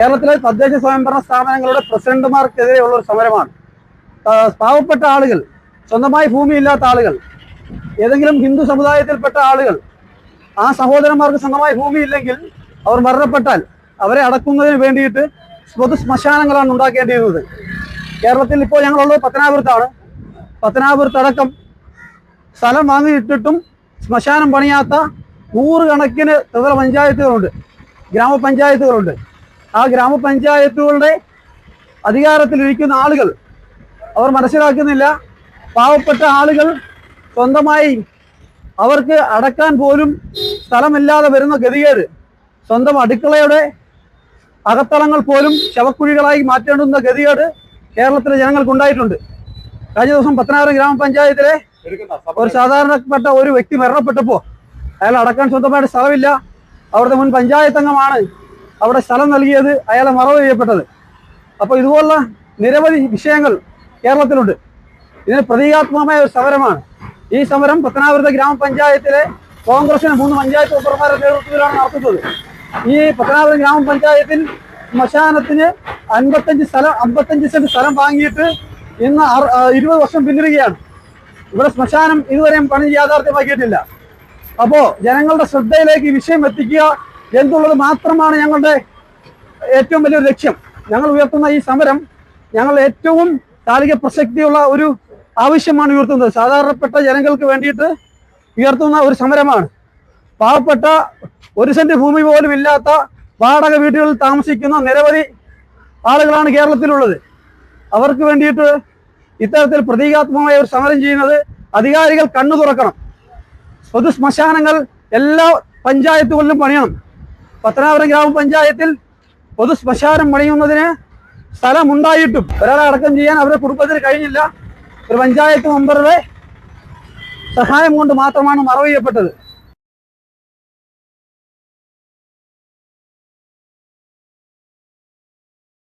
കേരളത്തിലെ തദ്ദേശ സ്വയംഭരണ സ്ഥാപനങ്ങളുടെ പ്രസിഡന്റുമാർക്കെതിരെയുള്ള ഒരു സമരമാണ്. പാവപ്പെട്ട ആളുകൾ, സ്വന്തമായി ഭൂമിയില്ലാത്ത ആളുകൾ, ഏതെങ്കിലും ഹിന്ദു സമുദായത്തിൽപ്പെട്ട ആളുകൾ, ആ സഹോദരന്മാർക്ക് സ്വന്തമായി ഭൂമിയില്ലെങ്കിൽ അവർ മരണപ്പെട്ടാൽ അവരെ അടക്കുന്നതിന് വേണ്ടിയിട്ട് പൊതു ശ്മശാനങ്ങളാണ് ഉണ്ടാക്കേണ്ടിയിരുന്നത്. കേരളത്തിൽ ഇപ്പോൾ ഞങ്ങളുള്ളത് പത്തനാപുരത്താണ്. പത്തനാപുരത്തടക്കം സ്ഥലം വാങ്ങിയിട്ടിട്ടും ശ്മശാനം പണിയാത്ത നൂറുകണക്കിന് ത്രിതല പഞ്ചായത്തുകളുണ്ട്, ഗ്രാമപഞ്ചായത്തുകളുണ്ട്. ആ ഗ്രാമപഞ്ചായത്തുകളുടെ അധികാരത്തിലിരിക്കുന്ന ആളുകൾ അവർ മനസ്സിലാക്കുന്നില്ല. പാവപ്പെട്ട ആളുകൾ സ്വന്തമായി അവർക്ക് അടക്കാൻ പോലും സ്ഥലമില്ലാതെ വരുന്ന ഗതികേട്, സ്വന്തം അടുക്കളയുടെ അകത്തളങ്ങൾ പോലും ശവക്കുഴികളായി മാറ്റേണ്ടുന്ന ഗതികേട് കേരളത്തിലെ ജനങ്ങൾക്കുണ്ടായിട്ടുണ്ട്. കഴിഞ്ഞ ദിവസം പത്തനാപുരം ഗ്രാമപഞ്ചായത്തിലെ ഒരു സാധാരണപ്പെട്ട ഒരു വ്യക്തി മരണപ്പെട്ടപ്പോൾ അയാൾ അടക്കാൻ സ്വന്തമായിട്ട് സ്ഥലമില്ല. അവിടുത്തെ മുൻ പഞ്ചായത്ത് അംഗമാണ് അവിടെ സ്ഥലം നൽകിയത്, അയാളെ മറവ് ചെയ്യപ്പെട്ടത്. അപ്പോൾ ഇതുപോലുള്ള നിരവധി വിഷയങ്ങൾ കേരളത്തിലുണ്ട്. ഇതിന് പ്രതീകാത്മകമായ ഒരു സമരമാണ് ഈ സമരം. പത്തനാപുരത്തെ ഗ്രാമപഞ്ചായത്തിലെ കോൺഗ്രസിന് 3 പഞ്ചായത്ത് മെമ്പർമാരുടെ നേതൃത്വത്തിലാണ് നടത്തുന്നത്. ഈ പത്തനാപുരം ഗ്രാമപഞ്ചായത്തിൽ ശ്മശാനത്തിന് 55 സെന്റ് സ്ഥലം വാങ്ങിയിട്ട് ഇന്ന് 20 വർഷം പിന്നിടുകയാണ്. ഇവിടെ ശ്മശാനം ഇതുവരെയും പണി യാഥാർത്ഥ്യമാക്കിയിട്ടില്ല. അപ്പോൾ ജനങ്ങളുടെ ശ്രദ്ധയിലേക്ക് ഈ വിഷയം എത്തിക്കുക എന്നുള്ളത് മാത്രമാണ് ഞങ്ങളുടെ ഏറ്റവും വലിയൊരു ലക്ഷ്യം. ഞങ്ങൾ ഉയർത്തുന്ന ഈ സമരം ഞങ്ങൾ ഏറ്റവും കാലിക പ്രസക്തിയുള്ള ഒരു ആവശ്യമാണ് ഉയർത്തുന്നത്. സാധാരണപ്പെട്ട ജനങ്ങൾക്ക് വേണ്ടിയിട്ട് ഉയർത്തുന്ന ഒരു സമരമാണ്. പാവപ്പെട്ട 1 സെന്റ് ഭൂമി പോലും ഇല്ലാത്ത വാടക വീടുകളിൽ താമസിക്കുന്ന നിരവധി ആളുകളാണ് കേരളത്തിലുള്ളത്. അവർക്ക് വേണ്ടിയിട്ട് ഇത്തരത്തിൽ പ്രതീകാത്മകമായ ഒരു സമരം ചെയ്യുന്നത് അധികാരികൾ കണ്ണു തുറക്കണം. പൊതു ശ്മശാനങ്ങൾ എല്ലാ പഞ്ചായത്തുകളിലും പണിയണം. പത്തനാപുരം ഗ്രാമപഞ്ചായത്തിൽ പൊതു ശ്മശാനം പണിയുന്നതിന് സ്ഥലമുണ്ടായിട്ടും ഒരാളെ അടക്കം ചെയ്യാൻ അവരുടെ കുടുംബത്തിന് കഴിഞ്ഞില്ല. ഒരു പഞ്ചായത്ത് മെമ്പറുടെ സഹായം കൊണ്ട് മാത്രമാണ് മറവ് ചെയ്യപ്പെട്ടത്.